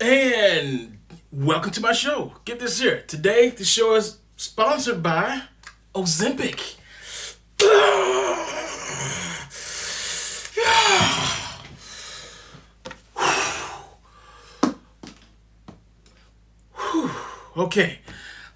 And welcome to my show. Get this here. Today, the show is sponsored by Ozempic. Okay,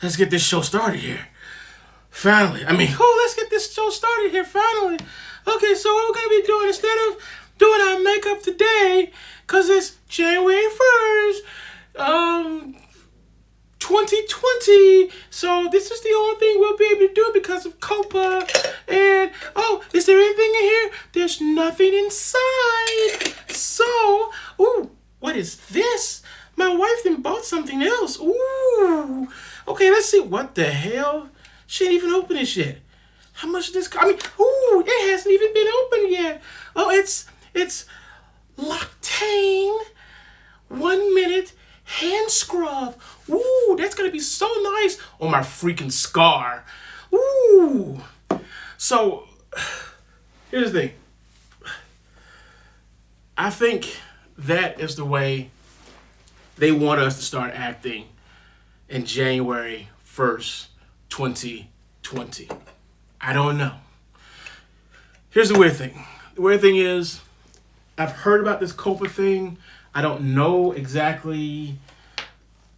let's get this show started here. Finally. Let's get this show started here, finally. Okay, so what we're going to be doing, instead of doing our makeup today, because it's January 1st, 2020, so this is the only thing we'll be able to do because of COPPA. And, is there anything in here? There's nothing inside. So, what is this? My wife then bought something else. Ooh. Okay, let's see. What the hell? She ain't even opened this yet. How much is this? It hasn't even been opened yet. Oh, it's Loctane 1 minute hand scrub. Ooh, that's gonna be so nice on my freaking scar. Ooh. So, here's the thing. I think that is the way they want us to start acting in January 1st, 2020. I don't know. Here's the weird thing. The weird thing is, I've heard about this COPPA thing. I don't know exactly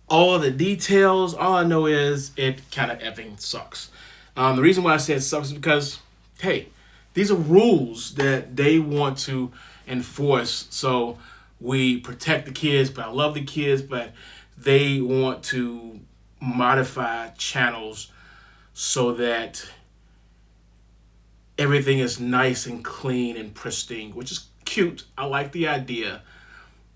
all the details. All I know is it kind of effing sucks. The reason why I say it sucks is because, hey, these are rules that they want to enforce. So we protect the kids, but I love the kids, but they want to modify channels so that everything is nice and clean and pristine, which is cute. I like the idea.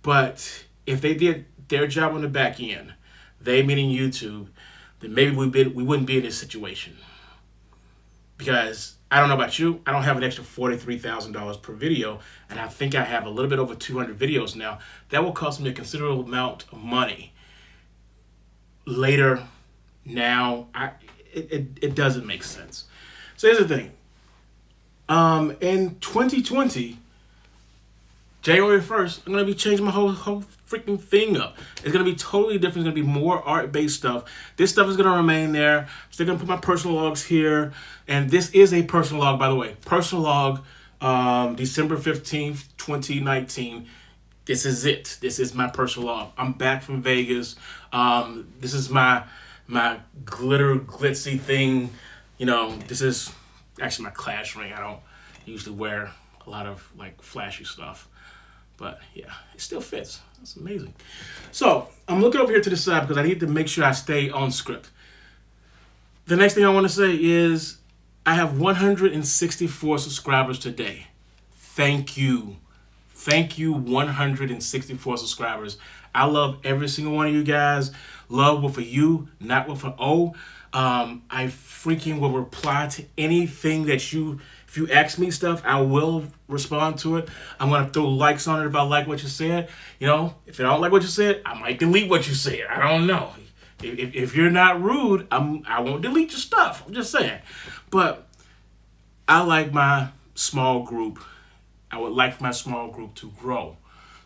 But if they did their job on the back end, they meaning YouTube, then maybe we wouldn't be in this situation. Because I don't know about you, I don't have an extra $43,000 per video, and I think I have a little bit over 200 videos now. That will cost me a considerable amount of money. Later, now, it doesn't make sense. So here's the thing. In 2020, January 1st, I'm going to be changing my whole freaking thing up. It's going to be totally different. It's going to be more art-based stuff. This stuff is going to remain there. Still going to put my personal logs here. And this is a personal log, by the way. Personal log, December 15th, 2019. This is it. This is my personal log. I'm back from Vegas. This is my glitter glitzy thing. This is actually my class ring. I don't usually wear a lot of flashy stuff. But yeah, it still fits. That's amazing. So I'm looking over here to the side because I need to make sure I stay on script. The next thing I want to say is I have 164 subscribers today. Thank you. Thank you, 164 subscribers. I love every single one of you guys. Love with a U, not with an O. I freaking will reply to anything that if you ask me stuff, I will respond to it. I'm going to throw likes on it if I like what you said. If I don't like what you said, I might delete what you said. I don't know. If you're not rude, I won't delete your stuff. I'm just saying. But I like my small group. I would like my small group to grow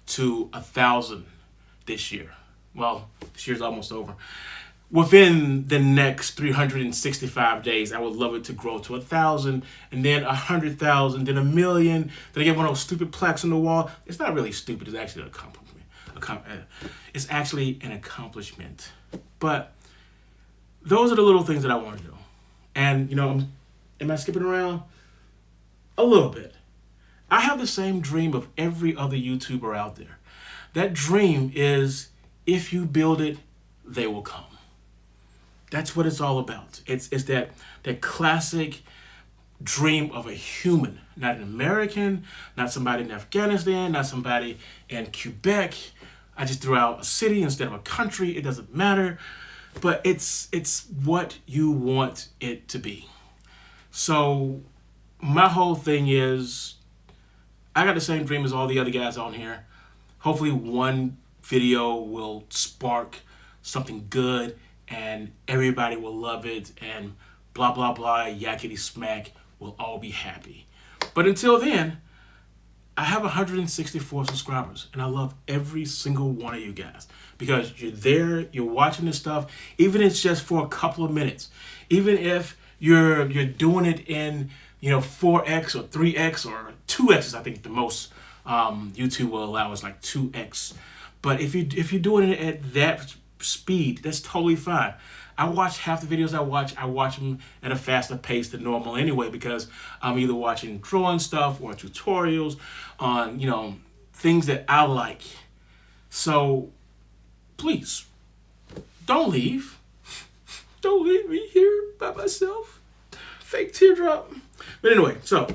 to 1,000 this year. Well, this year's almost over. Within the next 365 days, I would love it to grow to 1,000, and then 100,000, then 1,000,000. Then I get one of those stupid plaques on the wall. It's not really stupid. It's actually an accomplishment. It's actually an accomplishment. But those are the little things that I want to do. And am I skipping around? A little bit. I have the same dream of every other YouTuber out there. That dream is, if you build it, they will come. That's what it's all about. It's that classic dream of a human, not an American, not somebody in Afghanistan, not somebody in Quebec. I just threw out a city instead of a country. It doesn't matter. But it's what you want it to be. So my whole thing is, I got the same dream as all the other guys on here. Hopefully one video will spark something good and everybody will love it and blah, blah, blah, yakety smack, we'll all be happy. But until then, I have 164 subscribers, and I love every single one of you guys because you're there, you're watching this stuff, even if it's just for a couple of minutes, even if you're doing it in 4x or 3x or 2x. I think the most YouTube will allow is like 2x. But if you're doing it at that speed, that's totally fine. I watch half the videos I watch them at a faster pace than normal anyway because I'm either watching drawing stuff or tutorials on, things that I like. So please, don't leave. Don't leave me here by myself. Fake teardrop. But anyway, so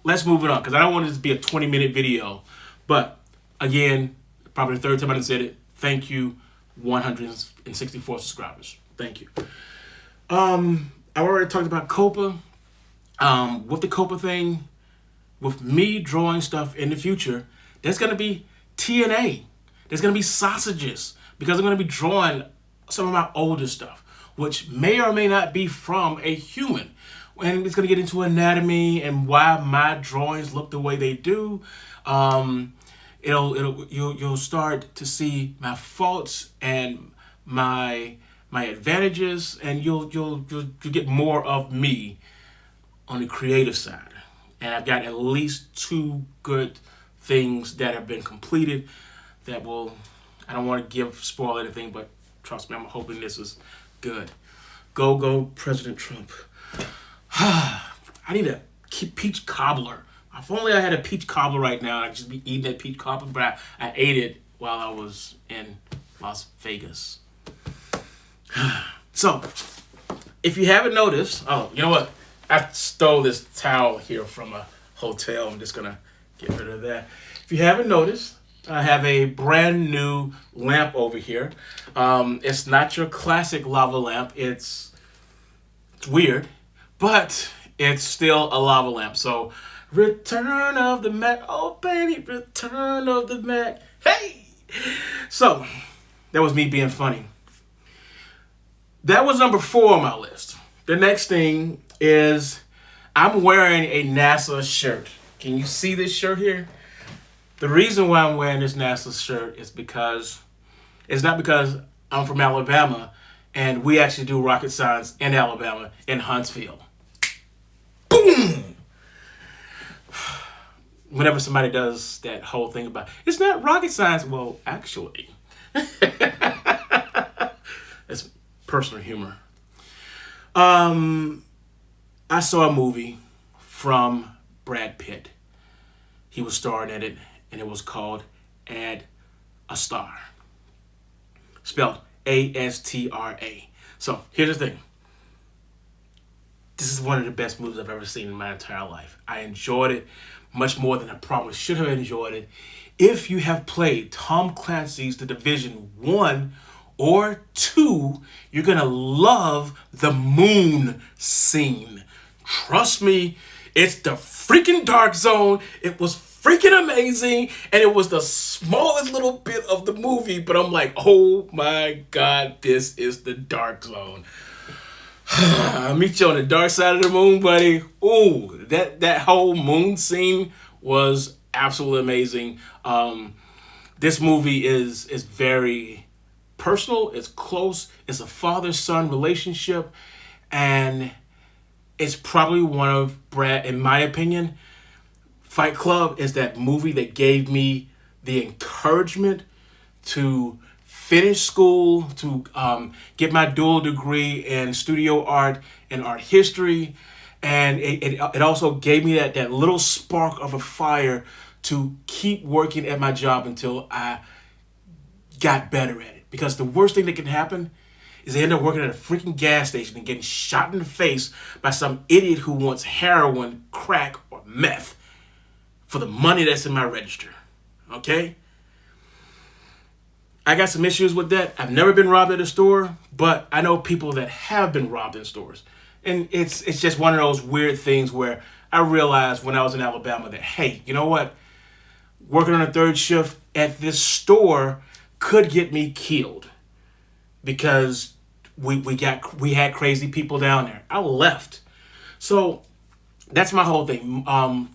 let's move it on because I don't want this to be a 20-minute video. But again, probably the third time I said it, thank you, 164 subscribers. Thank you. I already talked about COPPA. With the COPPA thing, with me drawing stuff in the future, there's going to be TNA. There's going to be sausages because I'm going to be drawing some of my older stuff, which may or may not be from a human. And it's going to get into anatomy and why my drawings look the way they do. You'll start to see my faults and my advantages, and you'll get more of me on the creative side. And I've got at least 2 good things that have been completed that will, I don't want to spoil anything, but trust me, I'm hoping this is good. Go President Trump. I need a peach cobbler. If only I had a peach cobbler right now, I'd just be eating that peach cobbler, but I ate it while I was in Las Vegas. So, if you haven't noticed, oh, you know what? I stole this towel here from a hotel. I'm just going to get rid of that. If you haven't noticed, I have a brand new lamp over here. It's not your classic lava lamp. It's weird, but it's still a lava lamp. So, Return of the Mac. Oh, baby, Return of the Mac. Hey! So, that was me being funny. That was number 4 on my list. The next thing is I'm wearing a NASA shirt. Can you see this shirt here? The reason why I'm wearing this NASA shirt is because it's not because I'm from Alabama and we actually do rocket science in Alabama, in Huntsville. Boom! Whenever somebody does that whole thing about, it's not rocket science, well, actually. It's personal humor. I saw a movie from Brad Pitt. He was starring in it, and it was called Add a Star. Spelled A-S-T-R-A. So, here's the thing. This is one of the best movies I've ever seen in my entire life. I enjoyed it much more than I probably should have enjoyed it. If you have played Tom Clancy's The Division 1 or 2, you're going to love the moon scene. Trust me, it's the freaking dark zone. It was freaking amazing, and it was the smallest little bit of the movie, but I'm like, oh my God, this is the dark zone. I'll meet you on the dark side of the moon, buddy. Ooh, that whole moon scene was absolutely amazing. This movie is very personal. It's close. It's a father-son relationship, and it's probably one of Brad, in my opinion, Fight Club is that movie that gave me the encouragement to finish school, to get my dual degree in studio art and art history. And it also gave me that little spark of a fire to keep working at my job until I got better at it. Because the worst thing that can happen is they end up working at a freaking gas station and getting shot in the face by some idiot who wants heroin, crack, or meth for the money that's in my register. Okay? I got some issues with that. I've never been robbed at a store, but I know people that have been robbed in stores. And it's just one of those weird things where I realized when I was in Alabama that, hey, you know what? Working on a third shift at this store could get me killed because we had crazy people down there. I left. So that's my whole thing.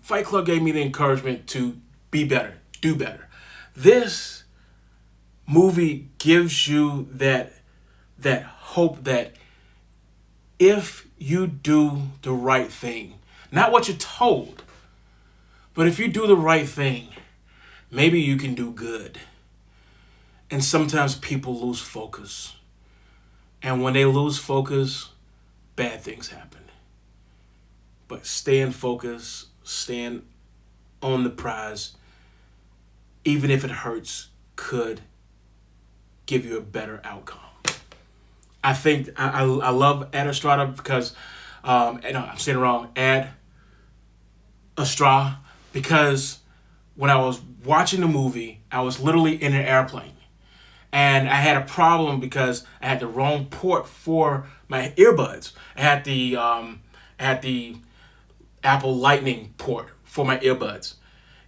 Fight Club gave me the encouragement to be better, do better. This movie gives you that hope that if you do the right thing, not what you're told, but if you do the right thing, maybe you can do good. And sometimes people lose focus. And when they lose focus, bad things happen. But staying focused, staying on the prize, even if it hurts, could give you a better outcome. I think I love Ad Estrada because, and I'm saying it wrong, Ad Estrada, because when I was watching the movie, I was literally in an airplane. And I had a problem because I had the wrong port for my earbuds. I had the Apple Lightning port for my earbuds,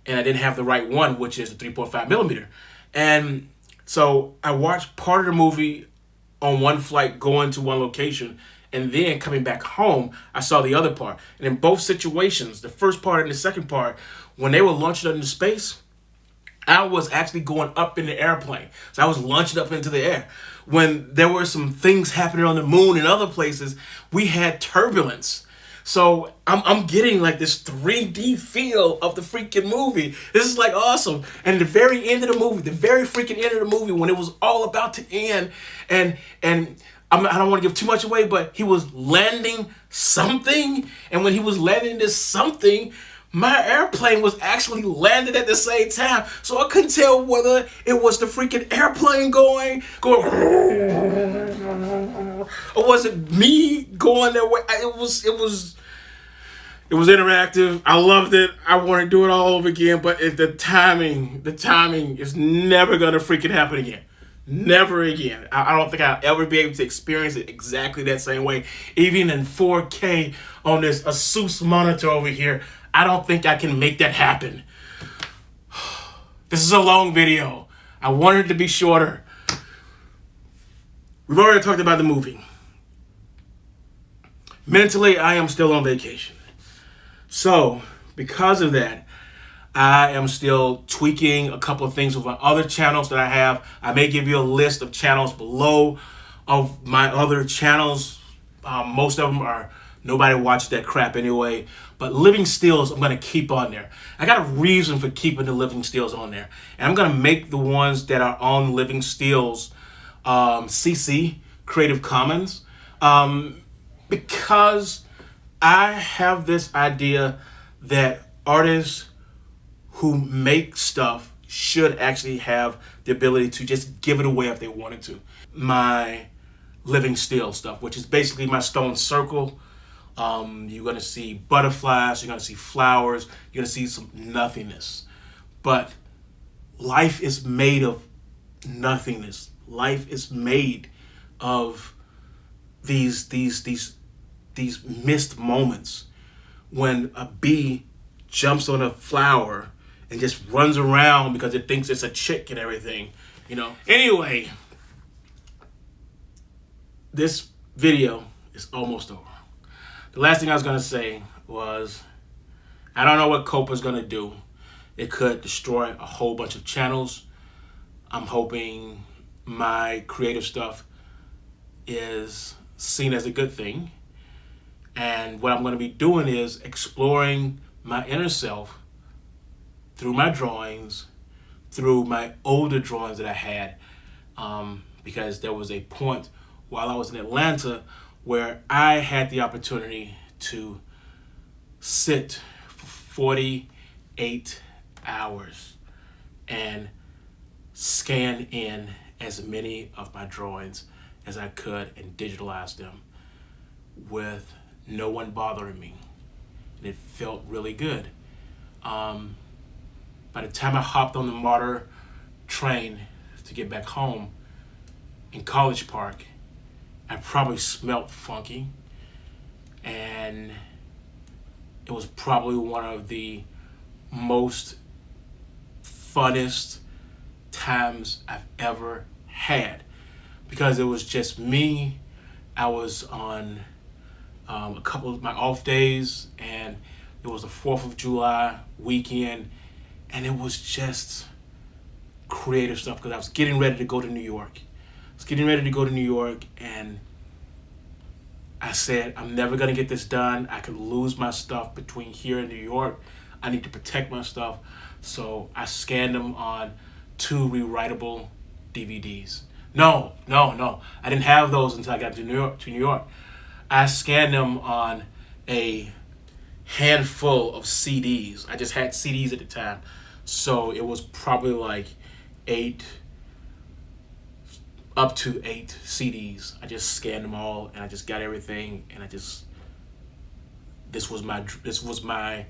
and I didn't have the right one, which is a 3.5 millimeter. And so I watched part of the movie on one flight going to one location, and then coming back home, I saw the other part. And in both situations, the first part and the second part, when they were launching up into space, I was actually going up in the airplane. So I was launching up into the air. When there were some things happening on the moon and other places, we had turbulence. So I'm getting like this 3D feel of the freaking movie. This is like awesome. And the very end of the movie, the very freaking end of the movie, when it was all about to end, and I don't want to give too much away, but he was landing something. And when he was landing this something, my airplane was actually landed at the same time. So I couldn't tell whether it was the freaking airplane going, or was it me going that way. It was interactive. I loved it. I want to do it all over again, but the timing is never going to freaking happen again. Never again. I don't think I'll ever be able to experience it exactly that same way. Even in 4K on this Asus monitor over here, I don't think I can make that happen. This is a long video. I wanted it to be shorter. We've already talked about the movie. Mentally, I am still on vacation. So, because of that, I am still tweaking a couple of things with my other channels that I have. I may give you a list of channels below of my other channels. Most of them are nobody watches that crap anyway. But Living Stills, I'm going to keep on there. I got a reason for keeping the Living Stills on there. And I'm going to make the ones that are on Living Stills CC, Creative Commons. Because I have this idea that artists who make stuff should actually have the ability to just give it away if they wanted to. My Living Still stuff, which is basically my stone circle. You're going to see butterflies, you're going to see flowers, you're going to see some nothingness. But life is made of nothingness. Life is made of these missed moments when a bee jumps on a flower and just runs around because it thinks it's a chick and everything, you know. Anyway, this video is almost over. The last thing I was going to say was, I don't know what COPPA is going to do. It could destroy a whole bunch of channels. I'm hoping my creative stuff is seen as a good thing. And what I'm going to be doing is exploring my inner self through my drawings, through my older drawings that I had, because there was a point while I was in Atlanta where I had the opportunity to sit for 48 hours and scan in as many of my drawings as I could and digitalize them with no one bothering me. And it felt really good. By the time I hopped on the MARTA train to get back home in College Park, I probably smelt funky, and it was probably one of the most funnest times I've ever had, because it was just me. I was on a couple of my off days, and it was the 4th of July weekend, And it was just creative stuff because I was getting ready to go to New York. I was getting ready to go to New York, and I said, I'm never going to get this done. I could lose my stuff between here and New York. I need to protect my stuff. So I scanned them on 2 rewritable DVDs. No. I didn't have those until I got to New York. I scanned them on a handful of CDs. I just had CDs at the time. So it was probably like 8, up to 8 CDs. I just scanned them all, and I just got everything, and this was my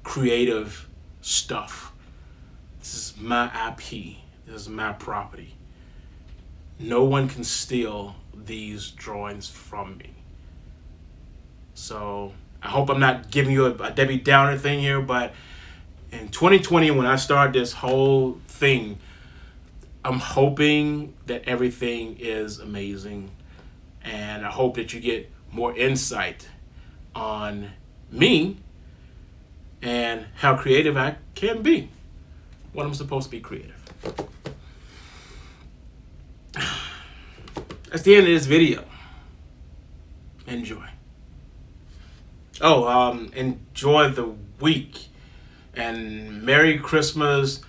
creative stuff. This is my IP. This is my property. No one can steal these drawings from me. So I hope I'm not giving you a Debbie Downer thing here, but in 2020, when I started this whole thing, I'm hoping that everything is amazing, and I hope that you get more insight on me and how creative I can be when I'm supposed to be creative. That's the end of this video. Enjoy. Enjoy the week, and Merry Christmas.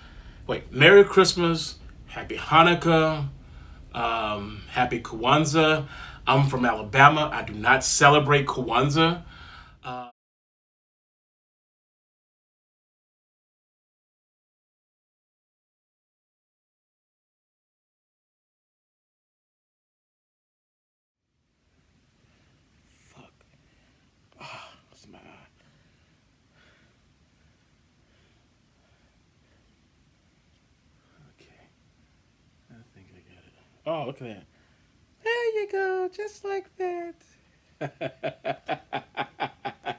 Merry Christmas, Happy Hanukkah, Happy Kwanzaa. I'm from Alabama. I do not celebrate Kwanzaa. Fuck. What's my eye? Okay. I think I got it. Oh, look at that. There you go. Just like that.